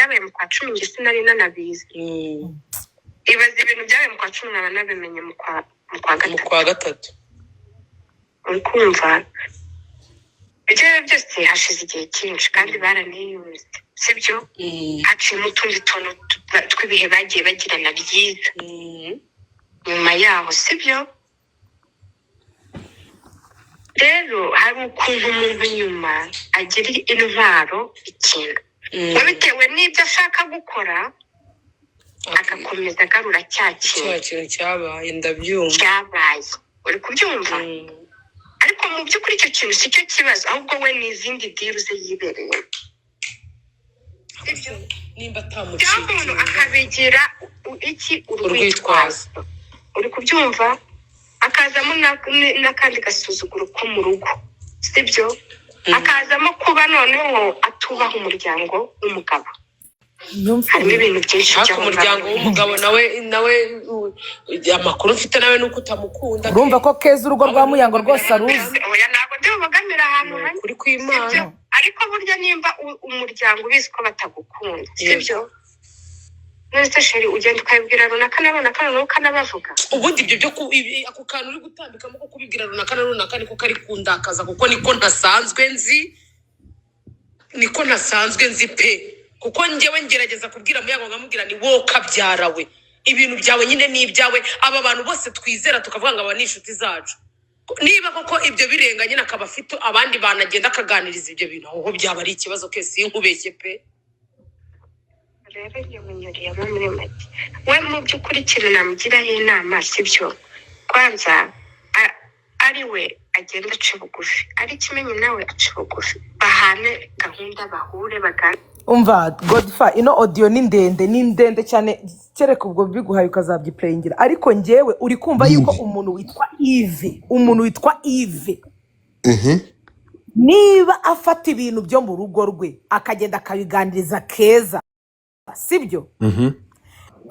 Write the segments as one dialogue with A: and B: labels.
A: byabaye mu kwa 10 nge sinari nanabizi ibaze ibintu byabaye mu kwa 10 nkaba nabimenye mu kwa gatatu ukumva ibyo byose hashize igihe cyinshi kandi baraniyuze sibyo haciye utundi tuntu twibihe bagiye bagirana byiza nyuma yaho sibyo rero hari ukuntu umuntu nyuma agira intwaro ikintu bitewe n'ibyo ashaka gukora agakomeza agarura cyakintu cyabaye ndabyumva cyabaye uri kubyumva ariko mu by'ukuri icyo kintu si cyo kibazo ahubwo we n'izindi diru ze yibereye nimba atamucika umuntu akabigira iki urwitwazo uri kubyumva akazamo n'akandi gasuzuguro ko mu rugo sibyo akazamo kuba noneho atubaha umuryango w'umugabo harimo ibintu byinshi cyane umuryango w'umugabo nawe amakuru ufite nawe nuko utamukunda
B: urumva ko keza urugo rwa Muyango rwose aruzi
A: oya ntabwo ndi bubagamira ahantu kuri kw'Imana ariko burya nimba umuryango ubizi ko batagukunda sibyo nese sheri ugenda ukabibwira runaka ukanabavuga
C: ubundi ibyo byo ako kantu uri gutambikamo ko kubibwira runaka niko kari kundakaza kuko niko nasanzwe nzi pe kuko njyewe ngerageza kubwira Muyango nkamubwira ni wowe kabyarawe ibintu byawe nyine ni ibyawe aba bantu bose twizera tukavuga ngo aba ni inshuti zacu niba koko ibyo birenganye nakaba afite abandi banagenda akaganiriza ibyo bintu aho byaba ari ikibazo ke sinkubeshye pe
A: rero iyo munyuriye muri make we mu by'ukuri ikintu namugiraho inama sibyo kwanza ari we agenda aca bugufi ari Kimenyi nawe aca bugufi bahane gahunda bahure bagana
B: umva Godfa ino audio ni ndende cyane kereka ubwo biguhaye ukazabyiplayingira ariko njyewe uri kumva yuko umuntu witwa Yves niba afata ibintu byo mu rugo rwe akagenda akabiganiriza Keza sibyo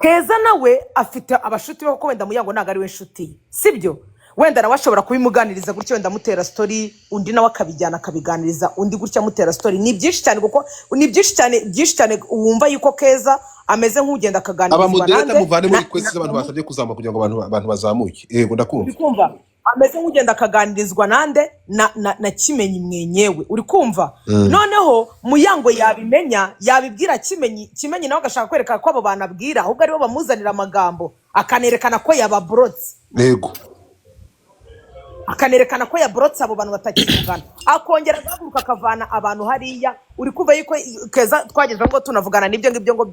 B: Keza nawe afite abashuti be kuko wenda Muyango ntago ari we nshuti sibyo wenda nawe ashobora kubimuganiriza gutyo wenda mutera story undi nawe akabijyana akabiganiriza undi gutya mutera story ni byinshi cyane kuko ni byinshi cyane wumva yuko Keza ameze nk'ugenda akaganirizwa
D: nande muvane muri kwese abantu basabye kuzama kugira ngo abantu bazamuke yego ndakumva
B: ameze nk'ugenda akaganirizwa nande na Kimenyi mwenyewe uri kumva noneho Muyango yabimenya yabibwira Kimenyi nawe agashaka kwereka ko abo banabwira ahubwo aribo bamuzanira amagambo akanerekana ko yababrotse
D: yego
B: akanerekana ko yabrotse abo bantu batakivugana akongera agahaguruka akavana abantu hariya uri kuva yuko Keza twageze ngo tunavugana n'ibyo ngibyo ngo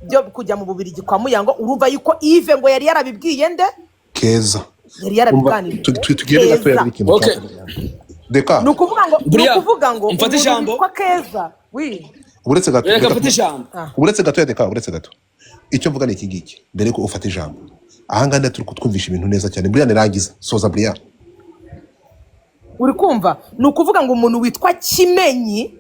B: byo kujya mu Bubiligi kwa Muyango urumva yuko Yves ngo yari yarabibwiye nde
D: Keza
B: yari yarabiganiriye
D: tugiye gatoya biki deka
B: nukuvuga ngo
E: mfata ijambo
B: kwa Keza
D: uretse gato
E: reka mfata ijambo
D: uretse gato deka uretse gato icyo mvuga ni iki ngiki mbere ko ufata ijambo ahanganda turi kutwumvisha ibintu neza cyane Brian rangiza soza Brian
B: uri kumva nukuvuga ngo umuntu witwa Kimenyi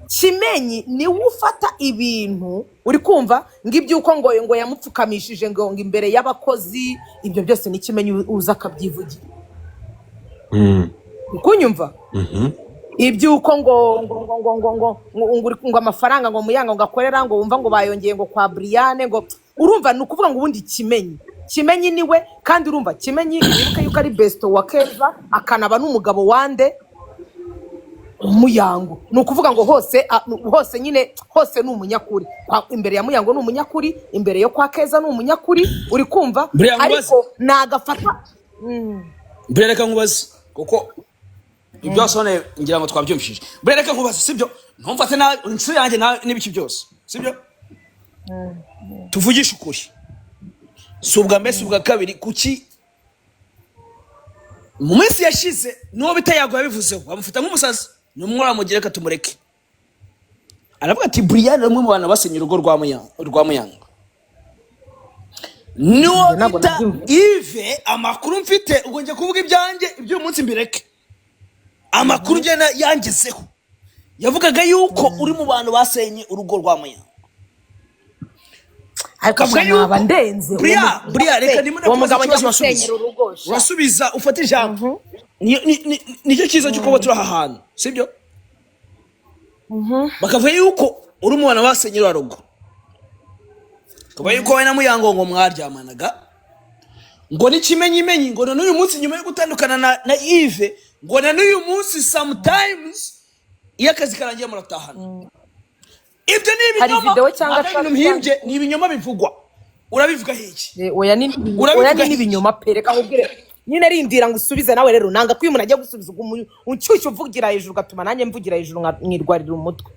B: Kimenyi ni ufata ibintu uri kumva ngibyuko ngo yamupfukamishije ngo imbere y'abakozi ibyo byose ni Kimenyi uza akabyivugira kunyumva ibyuko ngo amafaranga ngo Muyango ngo akorera ngo wumva ngo bayongeye ngo kwa Brian ngo urumva nukuvuga ngo ubundi Kimenyi niwe kandi urumva Kimenyi nibuka yuko ari besto wa Keza akanaba n'umugabo wande Muyango nukuvuga ngo hose nyine hose n'umunyakuri imbere ya Muyango n'umunyakuri imbere yo kwa Keza n'umunyakuri uri kumva ariko nagafata
E: Brereka nkubaze kuko ibyo sone ngira ngo twabyumvishije Brereka nkubaze sibyo ntumfate na insuri yanjye n'ibiki byose sibyo tuvugisha ukuri subwa mbese ubwa kabiri kuki mu minsi yashize nuwo bitayago yabivuzeho bamufata nk'umusazi numwara mugireka tumureke aravuga ati Brian rumwe mu bana basenye urugo rwa Muyango nuwo bita Yves amakuru mfite ubwo nje kuvuga ibyanjye ibyo umunsi mbireke amakuru njye yangezeho yavugaga yuko uri mu bantu basenye urugo rwa Muyango
B: akavuga yuko ndenze
E: Brian reka ndimo urasubiza ufata ijambo nicyo cyiza cy'uko turi aha hantu sibyo bakavuga yuko uri umwana basenyera wa rugo, bakavuga yuko wowe na Muyango ngo mwaryamanaga, ngo n'ikimenyimenyi ngo na n'uyu munsi nyuma yo gutandukana na Yves ngo na n'uyu munsi sometimes iyo akazi karangiye muratahana. Ibyo ni
B: Hari
E: ibinyoma,
B: video cyangwa
E: ari ibintu mpimbye, ni ibinyoma bivugwa. Urabivuga hiki?
B: oya ni n'ibinyoma pe, reka nkubwire nyine rindira ngo usubize nawe rero nanga ko uyu muntu ajya gusubiza unshyushyu uvugira hejuru gatuma nanjye mvugira hejuru mwirwarira umutwe.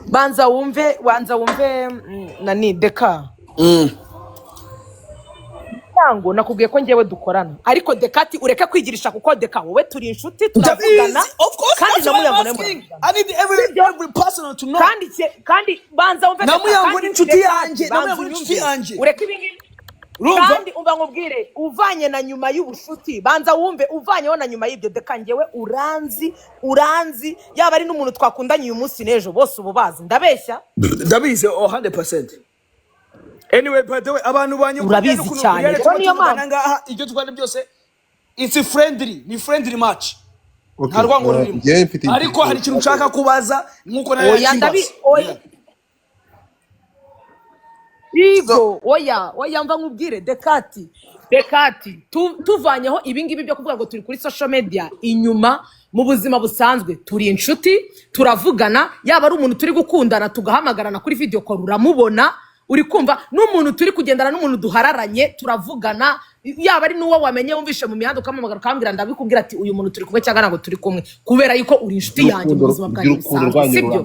B: banza wumve nani Deka. Yango nakubwiye ko ngewe dukorana, ariko Dekati ureke kwigirisha kuko Deka wowe turi inshuti turavugana kandi na Muyango nawe
E: I need every person to know.
B: kandi banza wumve
E: Na Muyango ni inshuti yanjye, na Muyango ni inshuti yanjye.
B: ureke ibingi kandi umva nkubwire uvanye na nyuma y'ubushuti, banza wumve uvanyeho na nyuma y'ibyo Deka ngewe uranzi yaba ari n'umuntu twakundanye uyu munsi n'ejo bose ubu bazi ndabeshya
E: Ndabizi 100%. Anyway, by the way, abantu banyu
B: urabizi cyane ko niyo mpamvu
E: ngaha ibyo twanda byose it's friendly, ni friendly match.
D: Okay,
E: Nta rwango rurimo. Ariko hari ikintu nshaka kubaza nkuko nayo
B: oya Igo, oya mva nkubwire Dekati tuvanyeho ibingibi byo kuvuga ngo turi kuri social media, inyuma mu buzima busanzwe turi inshuti turavugana, yaba ari umuntu turi gukundana tugahamagarana kuri video call uramubona, uri kumva n'umuntu turi kugendana n'umuntu duhararanye turavugana, yaba ari n'uwo wamenye wumvishe mu mihanda ukamamagara ukambwira ndabikubwira ati uyu muntu turi kumwe cyangwa ntabwo turi kumwe, kubera yuko uri inshuti yanjye mu buzima bwanjye busanzwe, sibyo?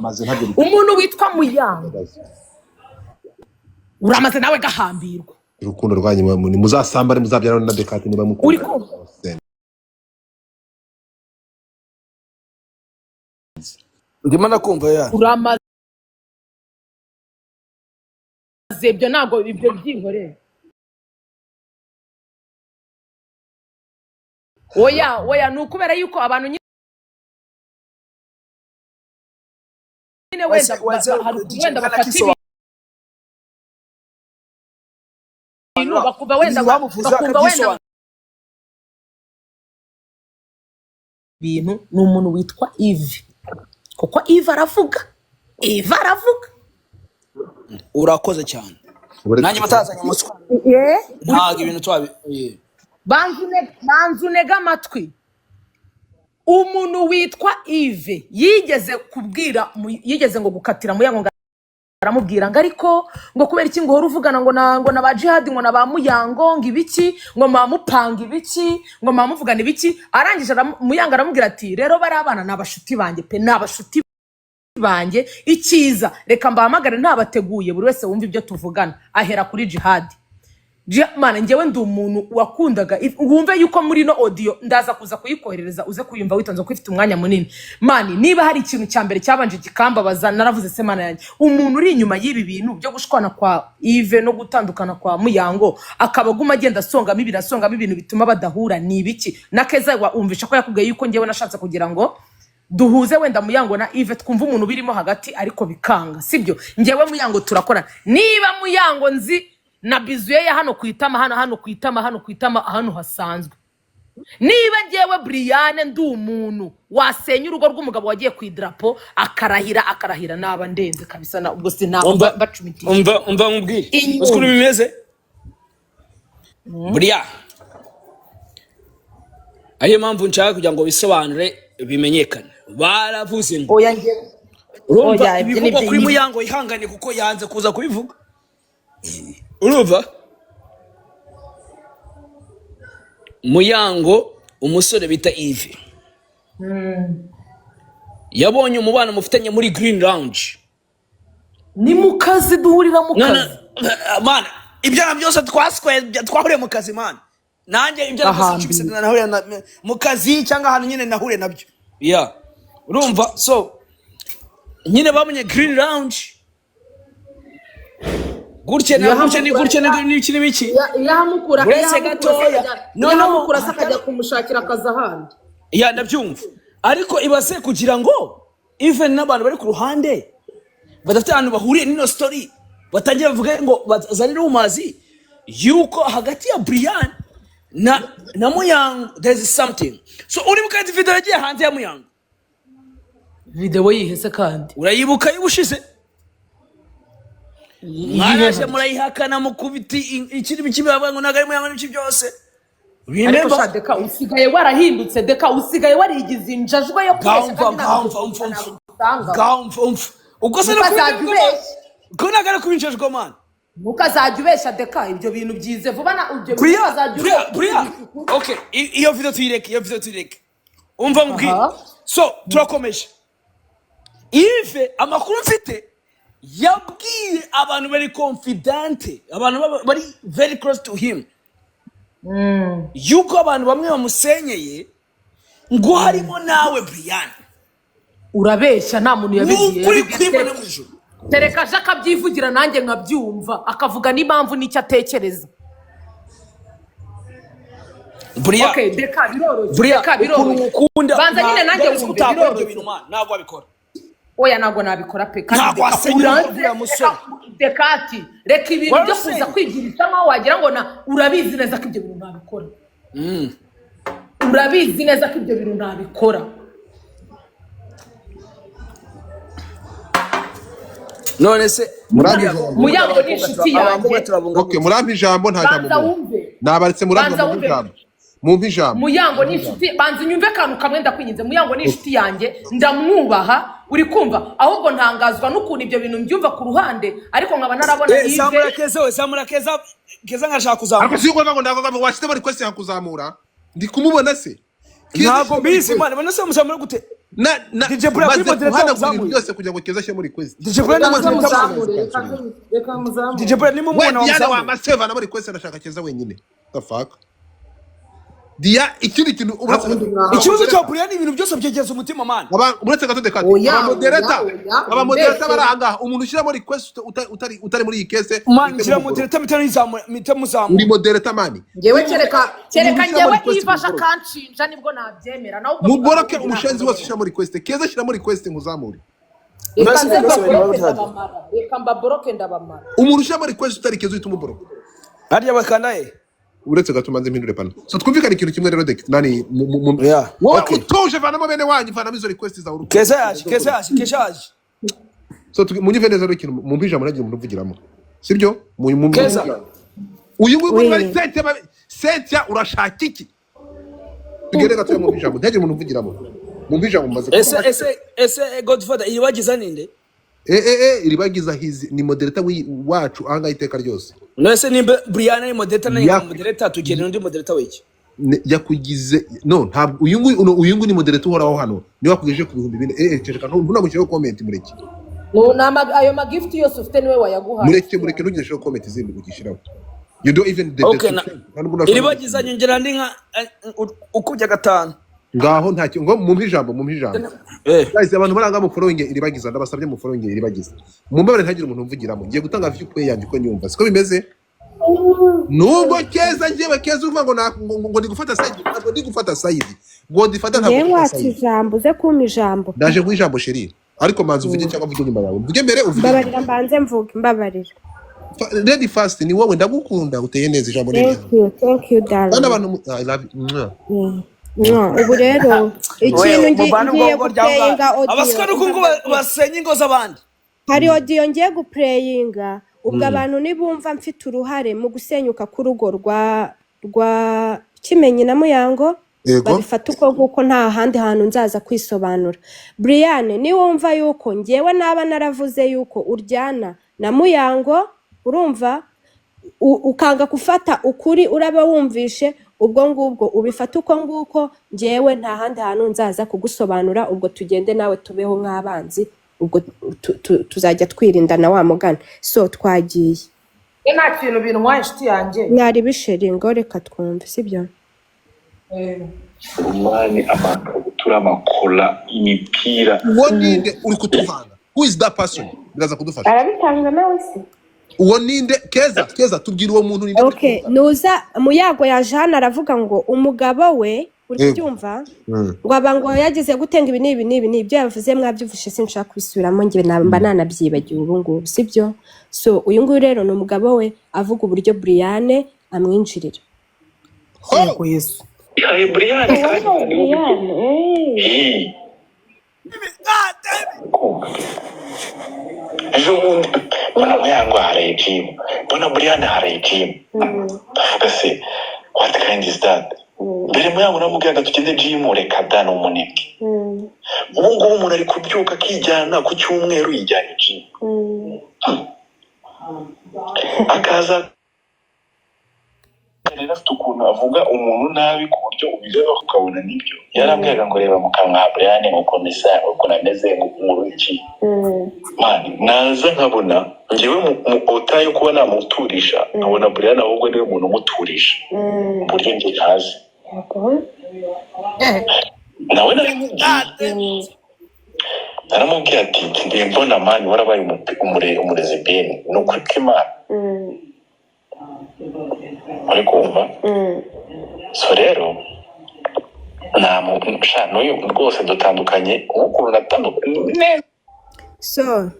B: Umuntu witwa Muyango uramaze nawe gahambirwa,
D: urukundo rwanyu muzasambare muzabyarana na Dekati niba mukunda.
B: uri kumva
E: ndimo nakumva ya
B: uramaze ibyo ntabwo ibyo byihoreye. oya ni ukubera yuko abantu nyine wenda bafata ibintu bakumva wenda ibintu ni umuntu witwa Yves, kuko Yves aravuga
E: urakoze cyane. Nanjye batazanye umuswa ntabwo ibintu twabi
B: banzu nega amatwi. Umuntu witwa Yves yigeze ngo gukatira Muyango ngo aramubwira ngo ariko ngo kubera iki ngo uhora uvugana ngo na ba Jihad ngo na ba Muyango ngo ibiki ngo mamupanga ibiki ngo mamuvugana ibiki, arangije Muyango aramubwira ati rero bari abana n'abashuti banjye pe, n'abashuti banjye icyiza reka mbahamagare ntabateguye buri wese wumva ibyo tuvugana, ahera kuri Jihad. Mana ngewe ndi umuntu wakundaga, wumve yuko muri no audio ndaza kuza kuyikoherereza uze kuyumva witonze ko ifite umwanya munini. Mani niba hari ikintu cya mbere cyabanje kikambabaza naravuze se mana yanjye, umuntu uri inyuma y'ibi bintu byo gushwana kwa Yves no gutandukana kwa Muyango akabaguma agenda asongamo ibintu bituma badahura ni ibiki? Na Keza wumvisha ko yakubwiye yuko ngewe nashatse kugira ngo duhuze wenda Muyango na Yves twumva umuntu birimo hagati ariko bikanga, sibyo? Ngewe Muyango turakora, niba Muyango nzi na bizuye ya hano kwitama hano hasanzwe, niba ngewe Brian ndi umuntu wasenya urugo rw'umugabo wagiye ku idrapo akarahira naba ndenze kabisa, na ubwo sinaba bacumitiye.
E: umva nkubwire uskuru bimeze Brian, ayo mpamvu nshaka kugira ngo bisobanure bimenyekane. Baravuze ngo
B: oya ngewe
E: urumva ibivuga kuri Muyango ihangane kuko yanze kuza kubivuga, urumva Muyango umusore bita Yves yabonye umubano mufitanye muri Green Lounge,
B: ni mu kazi duhurira mu kazi
E: man, ibyo byose twahuriye mu kazi man, nanjye ibyo byose nahuriye mu kazi cyangwa ahantu nyine nahuriye nabyo ya urumva. So nyine bamenye Green Lounge gutya n'ibiki
B: yahamukura
E: uretse gatoya
B: noneho akajya kumushakira akazi ahandi.
E: ya ndabyumva, ariko ibaze kugira ngo even n'abantu bari ku ruhande badafite ahantu bahuriye n'ino story batangiye bavuga ngo bazanire umazi yuko hagati ya Brian na Muyango there is something. So uri mukati video yagiye hanze ya Muyango
B: videwo yihese kandi
E: urayibuka y'ubushize mwaraje murayihakana mukubiti ikiri bikibi bavuga ngo ntabwo ari muyango n'ibiki byose
B: ariko
E: remember
B: sha deka usigaye warahindutse deka usigaye warigize injajwe yo kubeshya kandi
E: gaumfa ubwo se no
B: ukazajya ubeshya
E: ko nagara kubinjejwe man
B: ntukazajya ubeshya deka ibyo bintu byize vuba na ibyo bintu
E: Bria okay iyo video tuyireke umva mbwi so turakomeje Yves amakuru mfite yabwiye abantu bari confident abantu bari very close to him yuko abantu bamwe bamusenyeye ngo harimo nawe Brian
B: urabeshya nta muntu yabigiye
E: kuri kwimana mwijuru
B: tereka aje akabyivugira nanjye nkabyumva akavuga n'impamvu n'icyo atekereza
E: Brian
B: okay deka biroroshye
E: Brian
B: deka biroroshye
E: ukunda
B: banza nyine nanjye wumve biroroshye
E: ntabwo abikora
B: oya ntabwo nabikora pe
E: ntabwo wasenyera musore
B: dekati reka ibintu byo kuza kwigirisha nkaho wagira ngo urabizi neza ko ibyo bintu ntabikora urabizi neza ko ibyo bintu ntabikora
E: none se
B: muyango ni inshuti yanjye
D: okay murampa ijambo nta jambo nabaretse murampa ijambo mumpa ijambo
B: muyango ni inshuti banza nyumve kantu kamwe ndakwinyize muyango ni inshuti yanjye ndamwubaha uri kumva ahubwo ntangazwa n'ukuntu ibyo bintu mbyumva ku ruhande ariko nkaba narabona
E: Yves samura keza ngashaka kuzamura
D: ariko siko ngo ndago washite bari kwese yakuzamura ndi kumubona se
E: ntabwo bizi man bana se musamura gute
D: na
E: DJ Brian kuri moderator
D: zamuye byose kugira ngo keza shyire muri kwese
E: DJ Brian ni moderator DJ Brian ni mu mwana wa
D: Diana wa Maseva na bari kwese ndashaka keza wenyine the fuck dia ikindi kintu
E: ikibazo cya Brian ni ibintu byose byegeza umutima man
D: uretse gato dekate aba moderator baranga umuntu ushyira muri request utari muri iyi case
E: man gira moderator mitamuzamu
D: uri moderator man
B: ngewe kereka ngewe ifasha kanshinja nibwo nabyemera naho
D: muboroke umushenzi wose ushyira muri request keza shyira muri request nkuzamure
B: reka mbaboroke ndabamara
D: umuntu ushyira muri request utari keza uhita umuboroka
E: hariya bakandaye
D: uretse gato manze mpindure pano so twumvikana ikintu kimwe rero nani wowe utoje vanamo bene wanyu vanamo izo request za urukundo
E: keza yaje
D: so munyive neza rero ikintu mumpa ijambo nagiye umuntu uvugiramo sibyo
E: keza
D: uyu nguyu bari Cynthia urashaka iki tugere gato mu ijambo ntagiye umuntu uvugiramo mumpa ijambo maze
E: ese Godfather iribagiza ninde
D: iribagiza ni moderator wacu anga iteka ryose
E: nese nimba Brian ni moderator na moderator tugene undi moderator wiki
D: yakugize no ntabwo uyu nguyu ni moderator uhoraho hano ni wakugejeje ku bihumbi bine ceceka ntunamushyiraho comment mureke
B: no nama ayo magift yose ufite niwe wayaguhaye
D: mureke ntugesheho comment zindi ugishyiraho you don't even
E: iribagiza nyongera ndi nka ukubya gatanu
D: ngaho ntacyo ngo mumpa ijambo guys abantu baranga mu following iribagiza ndabasabye mu following iribagiza mumbabare ntagire umuntu umvugiramo ngiye gutanga view kwe yanjye ko nyumva siko bimeze nubwo keza ngiye keza uvuga ngo ndi gufata side ntabwo ndi gufata side ngo ndifata ntabwo
F: yewe ati ijambo ze kuma ijambo
D: ndaje ku ijambo sheri ariko manzi uvuge cyangwa uvuge nyuma yawe mvuge mbere uvuge
F: mbabarira mbanze mvuge mbabarira
D: ready fast ni wowe ndagukunda uteye neza ijambo neza
F: thank you darling
D: abantu I love you
F: ubu rero ikintu ngiye guplayinga audio
E: abasukari ukungu basenye ingo z'abandi
F: hari audio ngiye guplayinga ubwo abantu nibumva mfite uruhare mu gusenyuka k'urugo rwa Kimenyi na Muyango babifata uko nguko nta handi hantu nzaza kwisobanura Brian ni wumva yuko ngewe naba naravuze yuko uryana na Muyango urumva ukanga gufata ukuri uraba wumvishe ubwo ngubwo ubifata uko nguko ngewe nta handi hantu nzaza kugusobanura ubwo tugende nawe tubeho nk'abanzi ubwo tuzajya twirindana wa mugana so twagiye
B: nta kintu bintwaye inshuti yanjye
F: mwari bisheri ngo reka twumve sibyo
G: umwani amakabutura amakora imipira
D: uwo ninde uri kutuvanga who is that person biraza kudufasha
F: arabitanga nawe se
D: uwo ninde keza tubwira uwo muntu ninde
F: okay nuza Muyago yaje hano aravuga ngo umugabo we uri byumva ngo abango yagize gutenga ibi nibyo yavuze mwabyuvushe sinshaka kubisubiramo ngiye namba nanabyibagiye ubu ngubu sibyo so uyu nguyu rero ni umugabo we avuga uburyo Brian amwinjirira
B: yego Yesu
G: Brian ejo bundi mbona Muyango haraye gym, mbona Brian haraye gym. Ndavuga se what kind is that? Mbere Muyango namubwiraga tugende gym reka dana umunebwe. Ubu ngubu umuntu ari kubyuka akijyana ku cyumweru yijyanye gym. Akaza rero afite ukuntu avuga umuntu nabi ku buryo ubireba ukabona nibyo. Yarambwiraga ngo reba mu kanwa ha Brian ukomeza uko nameze nk'umuntu iki. Mani naza nkabona ngewe mu otayo kuba namuturisha nkabona Brian ahubwo niwe muntu umuturisha mu buryo nge ntazi. Nawe naramubwiye ati ndi mbona mani warabaye umurezi bene no kwikimana. Ari kumva so rero n'uyu rwose dutandukanye ukuntu natandukanye
F: so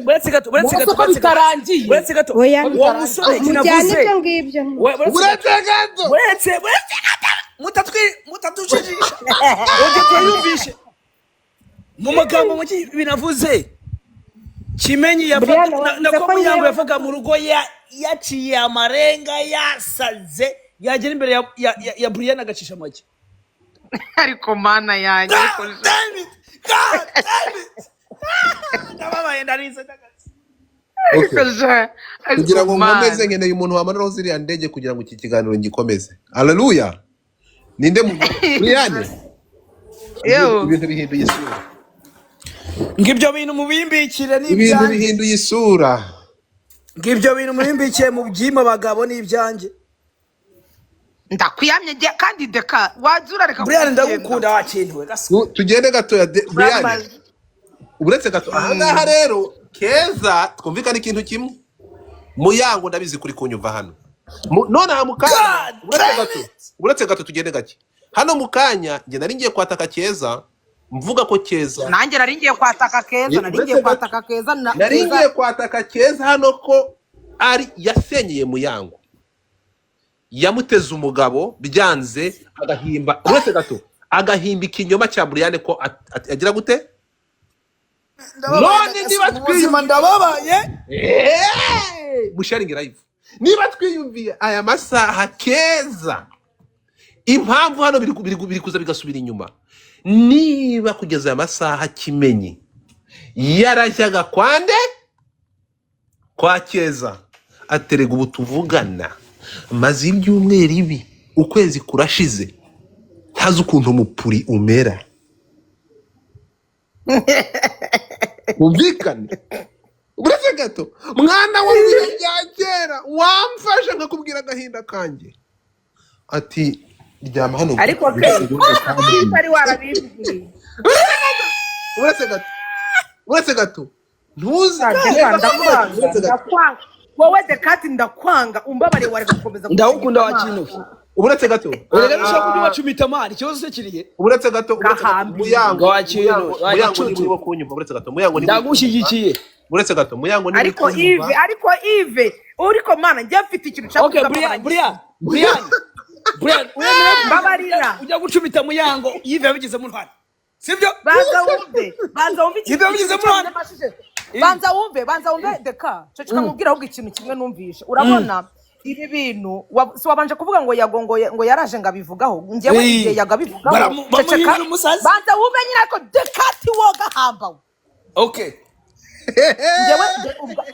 E: uretse gato
F: oya
E: uwo musore
F: mujyane
E: kinavuze
F: ibyo ngibyo
E: uretse mutatushijisha ujye tuyumvishe mu magambo make binavuze Kimenyi nako Muyango yavuga mu rugo yaciye amarenga yasaze yagera imbere ya Brian agacisha make.
B: ariko mana yanjye
E: God damn it. Nababaye ndarize ndagaze.
D: kugira ngo nkomeze nkeneye umuntu wamanuraho ziriya ndege kugira ngo iki kiganiro gikomeze. Haleluya. Ninde mu Brian? Ibintu bihinduye isura.
E: Ngibyo bintu mubimbikire
D: Ibintu
E: n'ibyanjye.
D: bihinduye isura.
E: Ngibyo bintu mubimbikiye mu byima bagabo n'ibyanjye.
B: ndakwiyamye kandi deka wazura reka
E: Brian ndagukunda wakintuwe gasa.
D: Tugende gato ya Brian. Uretse gato aha rero Keza twumvikana ikintu kimwe. Muyango ndabizi kuri kunyumva hano. None aha mukanya uretse gato tugende gake. Hano mukanya nge nari ngiye kwataka Keza mvuga ko Keza
B: nanjye nari ngiye kwataka Keza
D: nari ngiye kwataka Keza hano ko ari yasenyeye Muyango yamuteze umugabo byanze agahimba uretse gato agahimba ikinyoma cya Brian ko agira gute none niba twiyuma
E: ndababaye
D: musharingi live niba twiyumviye aya masaha Keza impamvu hano biri kuza bigasubira inyuma niba kugeza aya masaha Kimenyi yarajyaga kwande kwa Keza aterega ubu tuvugana maze ibyumweru ibi ukwezi kurashize ntazi ukuntu umupuri umera umvikane uretse gato mwana wa bya kera wamfasha nkakubwira agahinda kanjye ati ryama hano
B: ariko ari warabibwiye
D: uretse gato
B: ndakwanga wowe Dekati ndakwanga umbabare wari gukomeza
E: ndagukunda wakintuwe
D: uretse gato
E: urega nishaka kujya bacumita mari ikibazo se kiriye
D: uretse gato Muyango
E: wakintuwe
D: kunyumva uretse gato Muyango
E: ndagushyigikiye
D: uretse gato Muyango ni
B: ariko Yves uriko mana njye mfite ikintu cyako
E: Brian
B: mbabarira
E: ujya gucumita Muyango Yves yabigize mu ntwari sibyo
B: banza wumve
E: Yves yabigize mu ntwari
B: banza wumve Deka cyo mubwira ahubwo ikintu kimwe numvishe urabona ibi bintu si wabanje kuvuga ngo ngo yaraje ngabivugaho njyewe igihe yagabivugaho banza wumve nyine ariko Dekati woga hambawe
E: okay
B: njyewe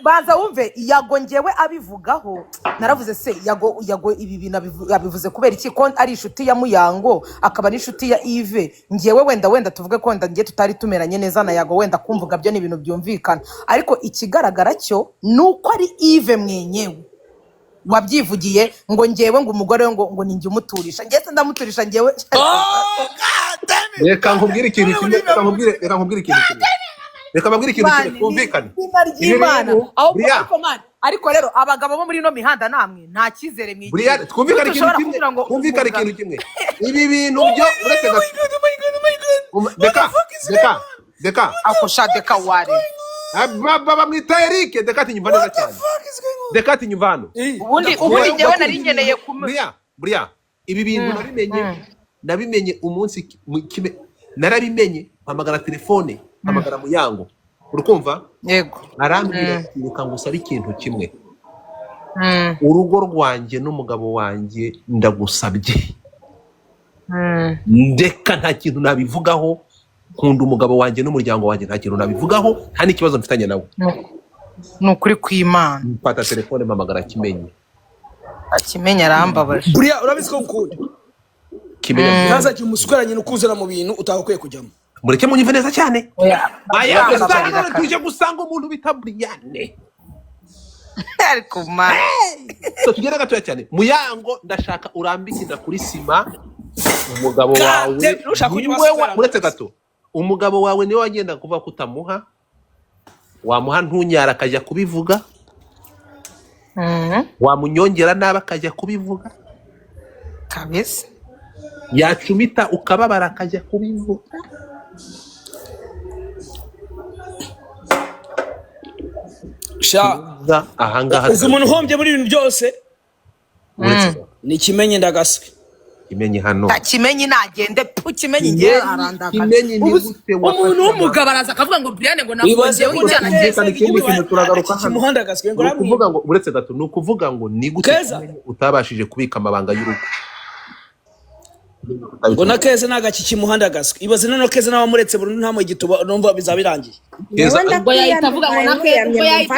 B: banza wumve yago njyewe abivugaho naravuze se yago ibi bintu yabivuze kubera iki ko ari inshuti ya Muyango akaba ari inshuti ya Yves njyewe wenda tuvuge ko wenda ngiye tutari tumeranye neza na yago wenda kumvuga byo ni ibintu byumvikana ariko ikigaragara cyo nuko ari Yves mwenyewe wabyivugiye ngo njyewe ngo umugore we ngo ninjye umuturisha njye ndamuturisha njyewe
D: reka nkubwire ikintu kimwe reka mbabwire ikintu kimwe twumvikane
B: ariko rero abagabo bo muri no mihanda namwe nta cyizere mwigiye
D: twumvikane ikintu kimwe ibi bintu byo uretse Deka
B: akosha Deka wari
D: baba mwita Eric Dekati nyumva neza cyane Dekati nyumva hano
B: ubundi njyewe nari ngeneye
D: Brian ibi bintu nabimenye umunsi narabimenye mpamagara telefone mpamagara Muyango urukumva
B: yego
D: arambwira ati reka ngusabe ikintu kimwe, urugo rwanjye n'umugabo wanjye ndagusabye ndeka nta kintu nabivugaho, nkunda umugabo wanjye n'umuryango wanjye nta kintu nabivugaho, nta n'ikibazo mfitanye nawe.
B: ni ukuri kw'Imana.
D: mfata telefone mpamagara Kimenyi.
B: Kimenyi arambabaje.
E: buriya urabizi ko ukunda
D: Kimenyi
E: ntazajya umusukura ukuzana mu bintu utakwiye kujyamo.
D: mureke munyumve neza cyane. aya
B: Arambabarira
D: usanga tuje gusanga umuntu bita Brianne.
B: ariko ma
D: So tugera gatoya cyane. Muyango ndashaka urambikira kuri sima umugabo wawe.
E: ushaka kujya
D: niwe
E: ubasukara.
D: uretse gato. Umugabo wawe niwe wagenda kuva kutamuha. Wamuha ntunyara akajya kubivuga. Wamunyongera nabi akajya kubivuga.
B: kabisa.
D: Yacumita ukababara akajya kubivuga.
E: sha
D: ahangaha
E: uzi umuntu uhombye muri ibintu byose ni Kimenyi ndagaswe.
D: Kimenyi hano.
B: Kimenyi nagende Kimenyi ngiye arandaka.
D: Kimenyi ni gute
B: umuntu w'umugabo araza akavuga ngo Brianne ngo nakunze w'injyana
E: kimuhanda gaswe ngo
D: kuvuga ngo uretse gato ni ukuvuga ngo ni gute utabashije kubika amabanga y'urugo.
E: ngo na Keza nagaki kimuhanda gaswe. Ibaze none Keza nawe muretse burundu nta mu gituba numva bizabirangiye.
B: ubwo yahita avuga ngo na Keza ubwo yahita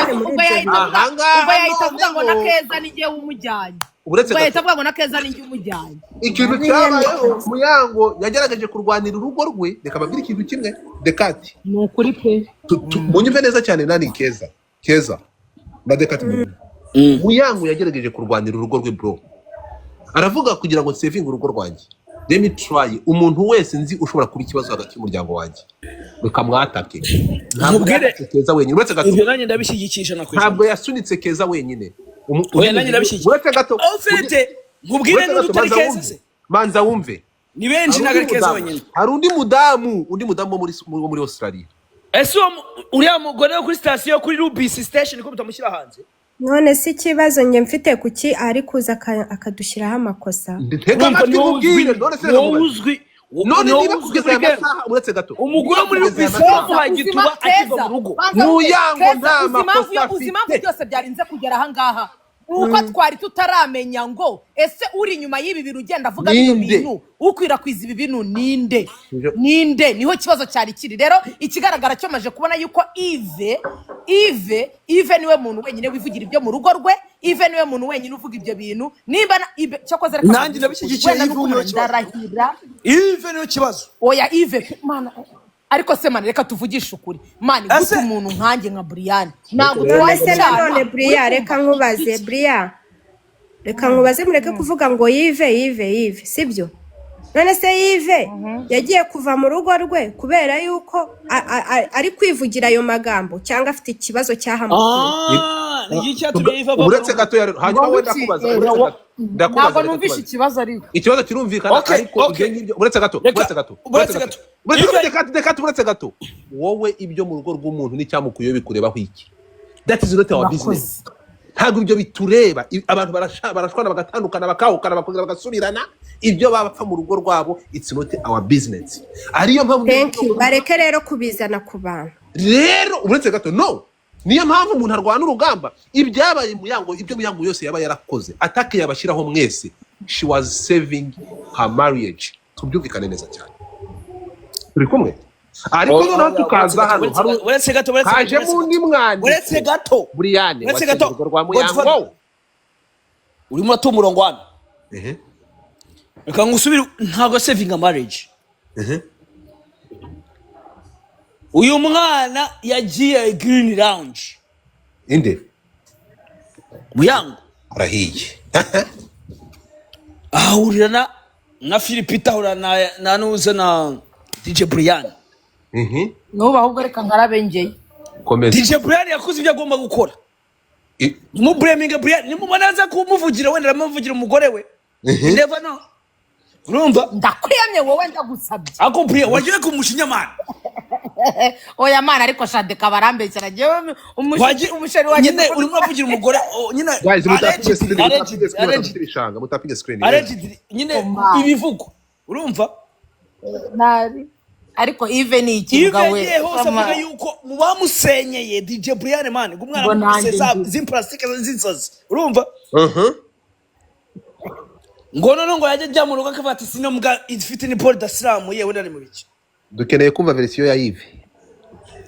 B: avuga ngo na Keza ni ngiye w'umujyanye.
D: Uretse
B: gato avuga ngo na Keza ni ngiye umujyanye.
D: Ikintu cyabayeho Muyango yagerageje kurwanira urugo rwe, reka babwire ikintu kimwe Dekati.
B: Ni ukuri pe.
D: Munyumve neza cyane nani Keza na Dekati. Muyango yagerageje kurwanira urugo rwe bro. Aravuga kugira ngo saving urugo rwanjye. Let me try. Umuntu wese nzi ushobora kuba ikibazo hagati y'umuryango wanjye. Reka mwatake.
E: Nkubwire
D: Keza wenyine. Uretse gato.
E: ibyo nanjye ndabishyigikisha na kwezi.
D: Ntabwo yasunitse Keza wenyine.
E: Oya nanjye ndabishyigikisha.
D: Uretse gato.
E: Ofete nkubwire n'utari Keza se.
D: Manza wumve.
E: Ni benshi nagari Keza wenyine.
D: Hari undi mudamu muri Australia.
E: Ese uriya mugore wo kuri station kuri Rubis station ko bitamushyira hanze.
F: none si ikibazo njye mfite kuki ari kuza akadushyiraho amakosa.
D: Ntega amatwi mubwire none se
E: uzwi
D: none niba kugeza amasaha uretse gato.
E: Umugore muri Rubis wahagituba akiva mu rugo.
D: Muyango nta makosa
B: ubuzima byose byarinze kugera aha ngaha. Uko twari tutaramenya ngo ese uri inyuma y'ibi bintu ugenda avuga ibyo bintu ukwirakwiza ibi bintu ninde niho kibazo cyari kiri. Rero ikigaragara cyo maje kubona yuko Yves niwe muntu wenyine wivugira ibyo mu rugo rwe. Yves niwe muntu wenyine uvuga ibyo bintu. Nimba cyakoze reka
E: nanjye ndabishyigikiye
B: ndarahira
E: Yves niyo kibazo.
B: oya Yves mana ariko se man reka tuvugishe ukuri man gute umuntu nkanjye nka Brianne ntabwo
F: twase none Brianne reka nkubaze Brianne reka nkubaze mureke kuvuga ngo Yves sibyo. None se Yves yagiye kuva mu rugo rwe kubera yuko ari kwivugira ayo magambo cyangwa afite ikibazo cyahamukiye.
E: Ni cyatumye Yves ava.
D: Uretse gato hanyuma wenda kubaza
B: ntabwo numvishe ikibazo ariko
D: ikibazo kirumvikana ariko ibyo ngibyo uretse gato wowe ibyo mu rugo rw'umuntu n'icyamukuyeho bikurebaho iki? That is not our business. Ntabwo ibyo bitureba. Abantu barashwana bagatandukana bakahukana bakongera bagasubirana. Ibyo babapfa mu rugo rwabo it's not our business. Ariyo mpamvu
F: bareke rero kubizana ku bantu.
D: Rero uretse gato no niyo mpamvu umuntu arwana urugamba. Ibyabaye Muyango ibyo Muyango yose yaba yarakoze atake yabashiraho mwese. She was saving her marriage. Tubyumvikane neza cyane. Turi kumwe ariko noneho tukaza hano
E: uretse gato
D: haje mundi mwandi
E: uretse gato
D: Brianne
E: uretse gato
D: rwa Muyango
E: urimo atu murongo hano reka ngusubire ntago saving a marriage. Uyu mwana yagiye Green Lounge
D: inde
E: Muyango
D: arahiye
E: ahurira na Philipita ahurira na nuza na DJ Brianne.
B: nuba ahubwo reka nkarabengeye
E: DJ Brianne yakoze ibyo agomba gukora. Mu blaming Brianne nimubanaza kumuvugira wenda aramuvugira umugore we. Never know. Urumva
B: ndakwiyamye wowe ndagusabye
E: ako Brianne wagiye kumushinya mana.
B: Oya mana ariko shade kabarambekera jewe umusheri wa
E: nyine urimo avugira umugore nyine
D: guys mutapige screen
E: nyine ibivugo urumva
B: nari ariko Yves ni
E: Yves
B: ikibuga we
E: yagiye hose avuga yuko mu bamusenyeye DJ Brian man ngo umwana
B: Ngo nanjye
E: w'umuseza
B: ndi.
E: z'implastike z'inzozi urumva
D: Mhm.
E: ngo none ngo yajya ajya mu rugo akavuga ati sino mbwa ifite ni Paul Daslam yewe nari mu biki
D: dukeneye kumva verisiyo ya Yves.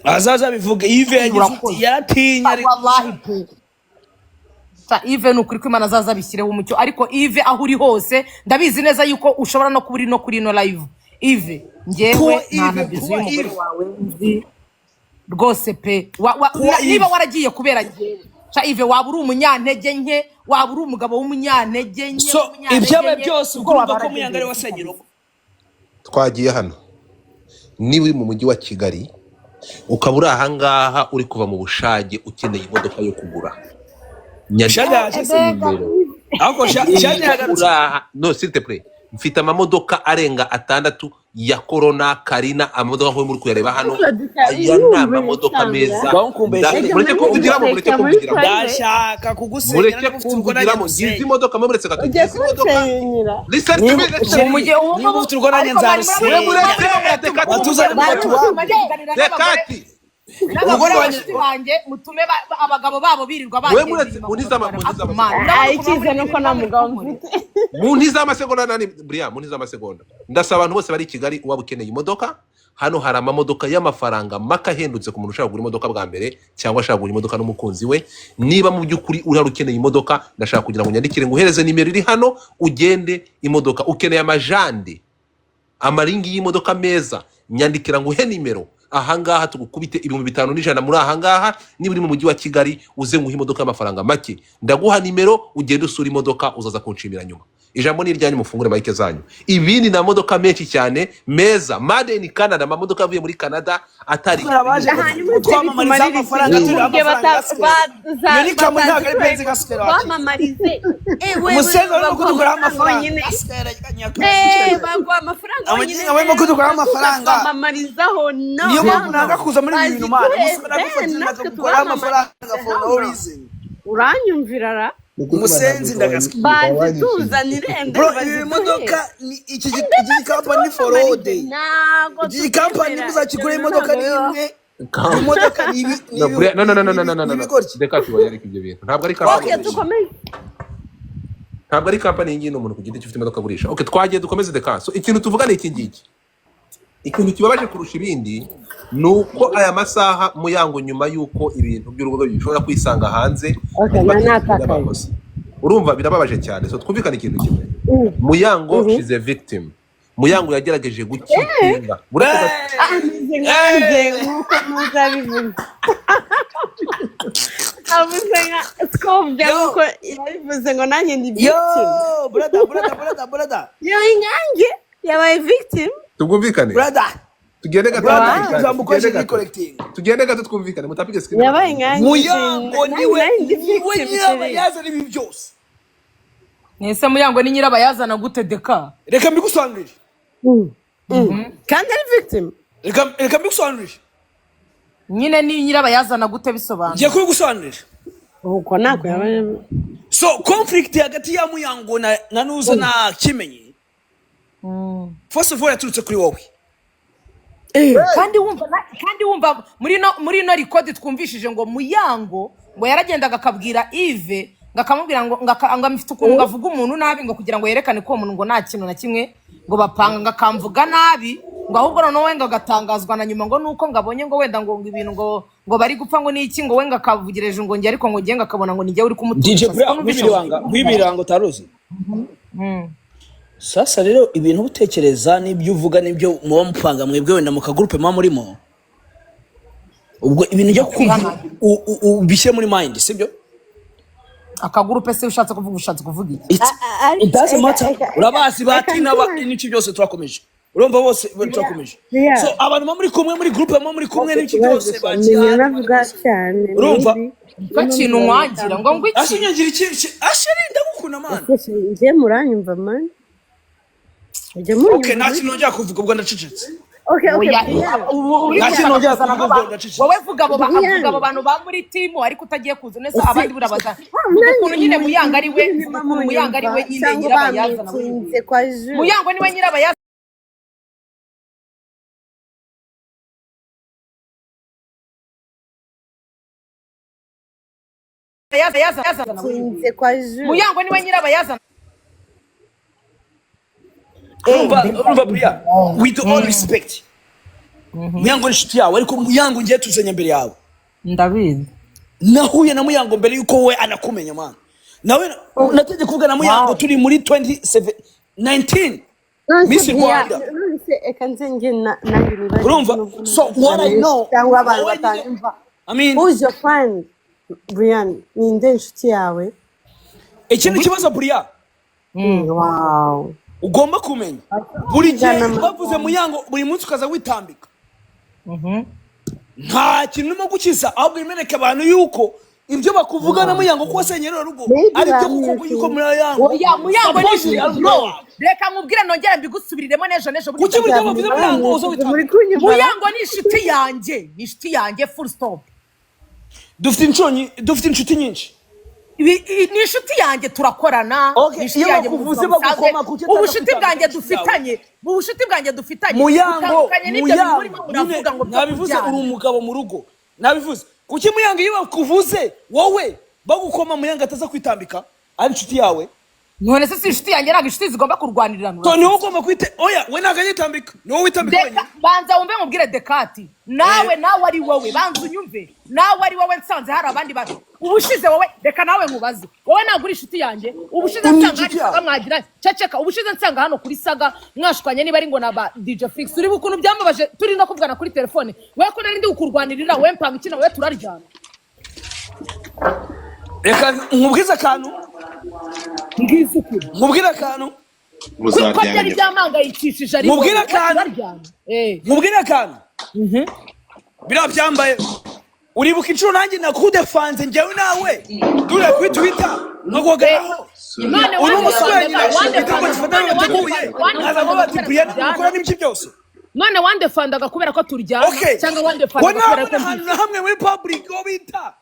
E: azaza bivuga Yves yagize
B: Urakoze.
E: uti yaratinya ariko
B: wallahi pe Yves ni ukuri ko Imana azaza abishyireho umucyo ariko Yves aho uri hose ndabizi neza yuko ushobora no kuba uri no kuri ino live Yves njyewe
E: Kuba
B: nta
E: Yves,
B: nabizi
E: kuba
B: y'umugore
E: Yves.
B: wawe nzi rwose pe
E: Kuba
B: niba
E: Yves.
B: waragiye kubera njyewe Yves waba uri umunyantege nke waba uri umugabo w'umunyantege nke
E: so ibyabaye byose urumva ko Muyanga wasenye urugo
D: Twagiye hano niba uri mu mujyi wa Kigali ukaba uri ahangaha uri kuva mu Bushage ukeneye imodoka yo kugura
E: Shaga ako shaje yagarutse
D: no s'il te plaît mfite amamodoka arenga 6 ya Corona Karina amamodoka nko muri kuyareba hano aya ni amamodoka meza mureke kuvugiramo
E: ndashaka kugusenya
D: mureke kuvugiramo ngize imodoka muretse gato ngize imodoka listen to me
B: mu mujyi
E: niba ufite urwo nanjye nzarusenya
D: dekati
B: n'abagore banjye mutume abagabo babo birirwa
D: we muretse unizama
F: ikize nuko nta mugabo mfite
D: muntiza amasegonda nani Brian muntiza amasegonda ndasaba abantu bose bari i Kigali uwaba ukeneye imodoka hano hari amamodoka y'amafaranga maka ahendutse ku muntu ushaka kugura imodoka bwa mbere cyangwa ashaka kugura imodoka n'umukunzi we niba mu by'ukuri urari ukeneye imodoka ndashaka kugira ngo nyandikire ngo uhereze nimero iri hano ugende imodoka ukeneye amajande amaringi y'imodoka meza nyandikira ngo uhe nimero ahangaha tugukubite 5,100 muri ahangaha niba uri mu mujyi wa Kigali uze nguha imodoka y'amafaranga make ndaguha nimero ugende usura imodoka uzaza kunshimira nyuma ijambo ni iryanyu mufungure mike zanyu ibindi na modoka menshi cyane meza made in Canada amamodoka avuye muri Canada atari
E: twamamariza amafaranga turi amafaranga ni kamwe ntabwo ari benzi gasikera
F: bamamarize
E: umusengo urimo kudukuraho amafaranga
F: bagwa amafaranga
E: abanyine barimo kudukuraho amafaranga
F: bamamarizaho no
E: niyo mpamvu nanga kuza muri ibi bintu mana umusore agufatira akagukuraho amafaranga for no reason
F: uranyumvira ra
E: umusenzi ndagaske
F: bazi tuzanire
E: bro iyi modoka ni iki company for all day iki company muzakigura imodoka nimwe imodoka ni
D: no dekati wayareka ibyo bintu ntabwo ari company ntabwo ari company ngino umuntu ku giti gifite imodoka agurisha okay twagiye dukomeze dekati so ikintu tuvuga ni iki ngiki ikintu kibabaje kurusha ibindi nuko aya masaha Muyango nyuma yuko ibintu by'urugo bishobora kwisanga hanze urumva birababaje cyane so twumvikana ikintu kimwe Muyango she's a victim Muyango yagerageje gukikinga
F: nkanjye nkuko muzabivuga avuze nka skobya nkuko yabivuze ngo nanjye ndi victim
E: brother
F: yo inyange yabaye victim
D: tugumvikane
E: brother
D: tugende gato twumvikane mutapige screen
F: yabaye inyange
E: Muyango niwe yazana ibi byose
B: nese Muyango ni nyirabayazana gute deka
E: reka mbigusobanurire
F: kandi ari victim
E: reka mbigusobanurire
B: nyine ni nyirabayazana gute bisobanura
E: ngiye kubigusobanurira
F: uko nako yabaye
E: so conflict hagati ya Muyango na Nuza na Kimenyi first of all yaturutse kuri wowe
B: kandi wumva muri no record twumvishije ngo Muyango ngo yaragendaga akabwira Yves ngakamubwira ngo amfite ukuntu ngavuga umuntu nabi ngo kugira ngo yerekane ko umuntu ngo nta kintu na kimwe ngo bapanga ngakamvuga nabi ngo ahubwo noneho ngo agatangazwa na nyuma ngo nuko ngabonye ngo wenda ngo ibintu ngo bari gupfa ngo niki ngo we ngakavugireje ngo ngiye ariko ngo ngiye ngakabona ngo nijye uri kumutuza
E: nk'ibiranga taruzi sasa rero ibintu utekereza n'ibyo uvuga n'ibyo muba mupanga mwebwe wenda mu kagurupe muba murimo ubwo ibintu byo ubishyire muri mind sibyo
B: akagurupe se ushatse kuvuga iki
E: it doesn't matter urabazi batina n'iki byose turakomeje urumva bose turakomeje so abantu muri kumwe muri groupe muri kumwe n'iki byose bagiye
F: navuga cyane
E: urumva
B: bakintu mwagira ngo ngwiki
E: ashinyagira iki ashirinda gukuna man
F: nje muranyumva man
E: okay nta kintu njya kuvuga ubwo ndacecetse
F: okay
B: wowe vuga abo bantu ba muri timu ariko utagiye kuza neza abandi burabaza ukuntu nyine Muyango ari we nyine nyirabayazana Muyango niwe nyirabayazana nyirabayazana
H: Sinze kwa Jules.
B: Muyango niwe nyirabayazana
E: urumva buriya with all respect Muyango n'inshuti yawe ariko Muyango ngiye tuzanye mbere yawe
B: ndabizi
E: nahuye na Muyango mbere yuko we anakumenya man nawe nategeka kuvuga na Muyango turi muri 2019 Miss Rwanda
H: Eka nzenge nanjye nibaje.
E: urumva so what I know
H: cyangwa abantu batanyumva.
E: I mean
H: Who's your friend? Brian, ni nde inshuti yawe?
E: ikindi kibazo buriya
H: Wow.
E: ugomba kumenya buri gihe bavuze Muyango buri munsi ukaza witambika nta kintu urimo gukiza ahubwo imeneka abantu yuko ibyo bakuvuga na Muyango ko wasenyera rugo ari byo kuko yuko Muyango
B: Muyango ni bro reka nkubwire nongera mbigusubiriremo nejo
E: kuki buri gihe bavuze Muyango uzo witambika
B: Muyango ni inshuti yanjye full stop
E: dufite inshuti nyinshi
B: ni inshuti yanjye turakorana
E: iyo bakuvuze bagukoma kuki
B: ubushuti bwanjye dufitanye
E: Muyango
B: ngo
E: nabivuze uri umugabo mu rugo nabivuze kuki Muyango iyo bakuvuze wowe bagukoma Muyango ataza kwitambika ari inshuti yawe
B: none se si inshuti yanjye ntabwo inshuti zigomba kurwanirana
E: to niwo ugomba kwite oya we ntabwo yitambika niwo witambika wenyine
B: banza wumve mubwire Dekati nawe ari wowe banza unyumve nawe ari wowe nsanze hari abandi bantu ubushize wowe reka nawe nkubaze wowe ntabwo uri inshuti yanjye ubushize nsanga hari saga mwagira ceceka ubushize nsanga hano kuri saga mwashwanye niba ari ngo naba DJ Fix uri bukuntu byambabaje turi no kuvugana kuri telefone wowe ko nari ndi kukurwanirira wowe mpanga ikina wowe turaryana
E: reka nkubwize akantu nkubwire akantu
B: kuko byari byamangayikishije ari
E: nkubwire akantu biriya byambaye uribuka inshuro nanjye nakudefanze njyewe nawe dure kuri Twitter nkagogeraho uri umusore nyina igitego gifatanye bateguye nkaza bati Brian ukora n'ibiki byose
B: none wandefandaga kubera ko turyana cyangwa wandefandaga kubera ko
E: ahantu na hamwe muri public wo bita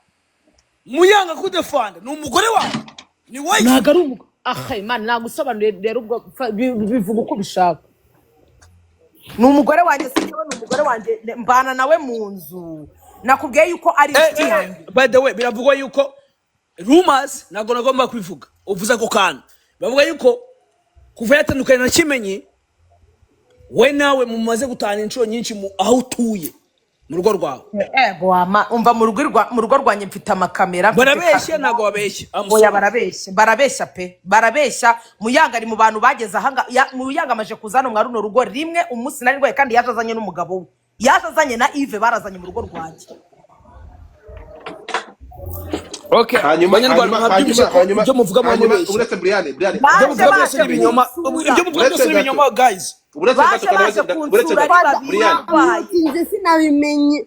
E: Muyango kudefanda ni umugore wawe ni wife
B: ntago ari umugore Imana nagusobanurira rero ubwo bivuga uko bishaka ni umugore wanjye sinyewe ni umugore wanjye mbana nawe mu nzu nakubwiye yuko ari inshuti yanjye
E: by the way biravugwa yuko rumors ntago nagomba kwivuga uvuze ko kantu bavuga yuko kuva yatandukanye na Kimenyi we nawe mumaze gutana inshuro nyinshi aho utuye mu rugo rwawe
B: umva mu rugo rwanjye mfite amakamera
E: barabeshya ntago babeshya
B: oya barabeshya pe barabeshya Muyango ari mu bantu bageze ahanga Muyango amaje kuzana mwa runo rugo rimwe umunsi nari rwaye kandi yashazanye n'umugabo we yashazanye na Yves barazanye mu rugo rwanjye
E: okay hanyuma ibyo muvuga mu mubeshya
D: uretse Brian
E: ibyo muvuga byose ni ibinyoma guys
D: uretse
H: sinabimenye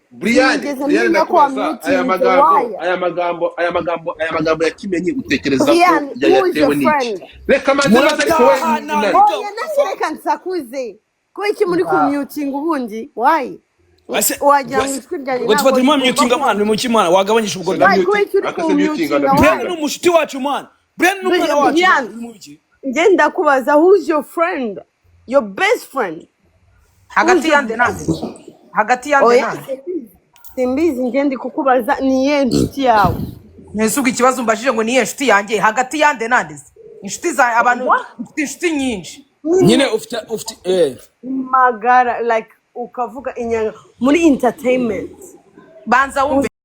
D: aya magambo ya Kimenyi utekereza ko yatewe n'iki reka
H: reka nsakuze ko iki muri kumyutinga ubundi wayi wagira ngo ijwi ryanjye
E: ntabwo turi mu myutinga man mu kimana wagabanyisha ubwo Brian ni umushuti wacu man Brian ni umwana wacu
H: njye ndakubaza who's your friend your best friend
B: hagati yande nande
H: simbizi njye ndi kukubaza niye inshuti yawe
B: ntisuga ikibazo mbashije ngo niye inshuti yanjye hagati yande nande inshuti za abantu inshuti nyinshi
E: nyine ufite
H: magara like ukavuga inyanga muri entertainment
B: banza wumve